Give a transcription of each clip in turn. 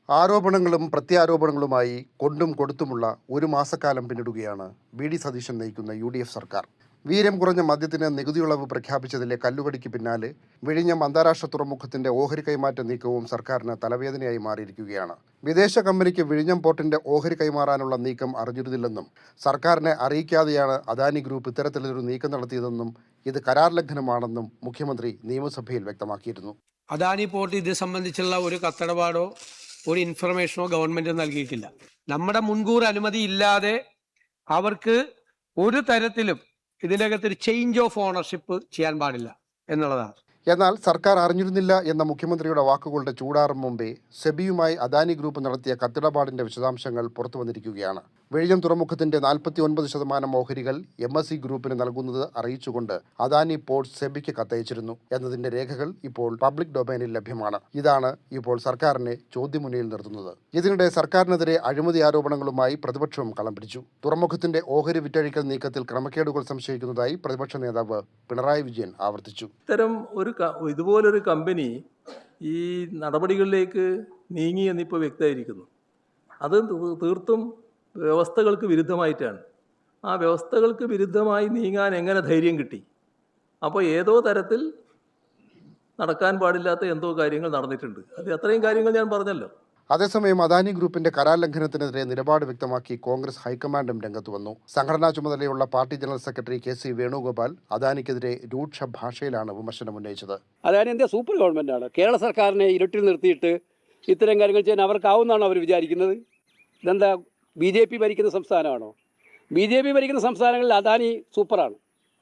ആരോപണങ്ങളും പ്രത്യാരോപണങ്ങളുമായി കൊണ്ടും കൊടുത്തുമുള്ള ഒരു മാസക്കാലം പിന്നിടുകയാണ് വി.ഡി. സതീശൻ നയിക്കുന്ന യു.ഡി.എഫ് സർക്കാർ. വീര്യം കുറഞ്ഞ മദ്യത്തിന് നികുതിയിളവ് പ്രഖ്യാപിച്ചതിലെ കല്ലുകടിക്ക് പിന്നാലെ വിഴിഞ്ഞം അന്താരാഷ്ട്ര തുറമുഖത്തിന്റെ ഓഹരി കൈമാറ്റ നീക്കവും സർക്കാരിന് തലവേദനയായി മാറിയിരിക്കുകയാണ്. വിദേശ കമ്പനിക്ക് വിഴിഞ്ഞം പോർട്ടിന്റെ ഓഹരി കൈമാറാനുള്ള നീക്കം അറിഞ്ഞിരുന്നില്ലെന്നും സർക്കാരിനെ അറിയിക്കാതെയാണ് അദാനി ഗ്രൂപ്പ് ഇത്തരത്തിലൊരു നീക്കം നടത്തിയതെന്നും ഇത് കരാർ ലംഘനമാണെന്നും മുഖ്യമന്ത്രി നിയമസഭയിൽ വ്യക്തമാക്കിയിരുന്നു. അദാനി പോർട്ട് ഇത് സംബന്ധിച്ചുള്ള ഒരു കത്തടപാടോ ഒരു ഇൻഫർമേഷനോ ഗവൺമെന്റ് നൽകിയിട്ടില്ല. നമ്മുടെ മുൻകൂർ അനുമതി ഇല്ലാതെ അവർക്ക് ഒരു തരത്തിലും ഇതിനകത്ത് ഒരു ചേഞ്ച് ഓഫ് ഓണർഷിപ്പ് ചെയ്യാൻ പാടില്ല എന്നുള്ളതാണ്. എന്നാൽ സർക്കാർ അറിഞ്ഞിരുന്നില്ല എന്ന മുഖ്യമന്ത്രിയുടെ വാക്കുകളുടെ ചൂടാറും മുമ്പേ സെബിയുമായി അദാനി ഗ്രൂപ്പ് നടത്തിയ കത്തിടപാടിന്റെ വിശദാംശങ്ങൾ പുറത്തു വന്നിരിക്കുകയാണ്. വിഴിഞ്ഞം തുറമുഖത്തിന്റെ 49% ഓഹരികൾ MSE ഗ്രൂപ്പിന് നൽകുന്നത് അറിയിച്ചുകൊണ്ട് അദാനി പോർട്ട് സെബിക്ക് കത്തയച്ചിരുന്നു എന്നതിന്റെ രേഖകൾ ഇപ്പോൾ പബ്ലിക് ഡൊമൈനിൽ ലഭ്യമാണ്. ഇതാണ് ഇപ്പോൾ സർക്കാരിനെ ചോദ്യമുനയിൽ നിർത്തുന്നത്. ഇതിനിടെ സർക്കാരിനെതിരെ അഴിമതി ആരോപണങ്ങളുമായി പ്രതിപക്ഷവും കളം പിടിച്ചു. തുറമുഖത്തിന്റെ ഓഹരി വിറ്റഴിക്കൽ നീക്കത്തിൽ ക്രമക്കേടുകൾ സംശയിക്കുന്നതായി പ്രതിപക്ഷ നേതാവ് പിണറായി വിജയൻ ആവർത്തിച്ചു. ഇതുപോലൊരു കമ്പനി ഈ നടപടികളിലേക്ക് നീങ്ങി എന്നിപ്പോൾ വ്യക്തമായിരിക്കുന്നു. അത് തീർത്തും വ്യവസ്ഥകൾക്ക് വിരുദ്ധമായിട്ടാണ്. ആ വ്യവസ്ഥകൾക്ക് വിരുദ്ധമായി നീങ്ങാൻ എങ്ങനെ ധൈര്യം കിട്ടി? അപ്പോൾ ഏതോ തരത്തിൽ നടക്കാൻ പാടില്ലാത്ത എന്തോ കാര്യങ്ങൾ നടന്നിട്ടുണ്ട്. അത് അത്രയും കാര്യങ്ങൾ ഞാൻ പറഞ്ഞല്ലോ. അതേസമയം അദാനി ഗ്രൂപ്പിന്റെ കരാർ ലംഘനത്തിനെതിരെ നിലപാട് വ്യക്തമാക്കി കോൺഗ്രസ് ഹൈക്കമാൻഡും രംഗത്ത് വന്നു. സംഘടനാ ചുമതലയുള്ള party general secretary KC Venugopal അദാനിക്കെതിരെ രൂക്ഷ ഭാഷയിലാണ് വിമർശനം ഉന്നയിച്ചത്. അദാനി എന്താ സൂപ്പർ ഗവൺമെന്റാണ്. കേരള സർക്കാരിനെ ഇരുട്ടിൽ നിർത്തിയിട്ട് ഇത്തരം കാര്യങ്ങൾ ചെയ്യാൻ അവർക്കാവുന്നതാണോ അവർ വിചാരിക്കുന്നത്? ഇതെന്താ BJP ഭരിക്കുന്ന സംസ്ഥാനമാണോ? BJP ഭരിക്കുന്ന സംസ്ഥാനങ്ങളിൽ അദാനി സൂപ്പറാണ്.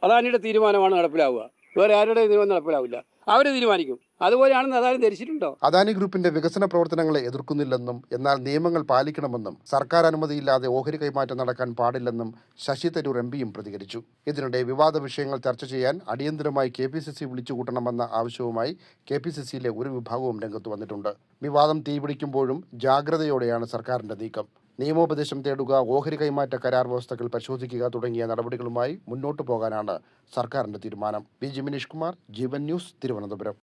അദാനിയുടെ തീരുമാനമാണ് നടപ്പിലാവുക. വേറെ ആരുടെ തീരുമാനം നടപ്പിലാവില്ല. അവർ തീരുമാനിക്കും. അതുപോലെയാണെന്ന് അദാനി ധരിച്ചിട്ടുണ്ടോ? അദാനി ഗ്രൂപ്പിന്റെ വികസന പ്രവർത്തനങ്ങളെ എതിർക്കുന്നില്ലെന്നും എന്നാൽ നിയമങ്ങൾ പാലിക്കണമെന്നും സർക്കാർ അനുമതിയില്ലാതെ ഓഹരി കൈമാറ്റം നടക്കാൻ പാടില്ലെന്നും ശശി തരൂർ MPയും പ്രതികരിച്ചു. ഇതിനിടെ വിവാദ വിഷയങ്ങൾ ചർച്ച ചെയ്യാൻ അടിയന്തരമായി KPCC വിളിച്ചുകൂട്ടണമെന്ന ആവശ്യവുമായി KPCCയിലെ ഒരു വിഭാഗവും രംഗത്ത് വന്നിട്ടുണ്ട്. വിവാദം തീപിടിക്കുമ്പോഴും ജാഗ്രതയോടെയാണ് സർക്കാരിന്റെ നീക്കം. നിയമോപദേശം തേടുക, ഓഹരി കൈമാറ്റ കരാർ വ്യവസ്ഥകൾ പരിശോധിക്കുക തുടങ്ങിയ നടപടികളുമായി മുന്നോട്ടു പോകാനാണ് സർക്കാരിന്റെ തീരുമാനം. G. മനീഷ് കുമാർ, ജീവൻ ന്യൂസ്, തിരുവനന്തപുരം.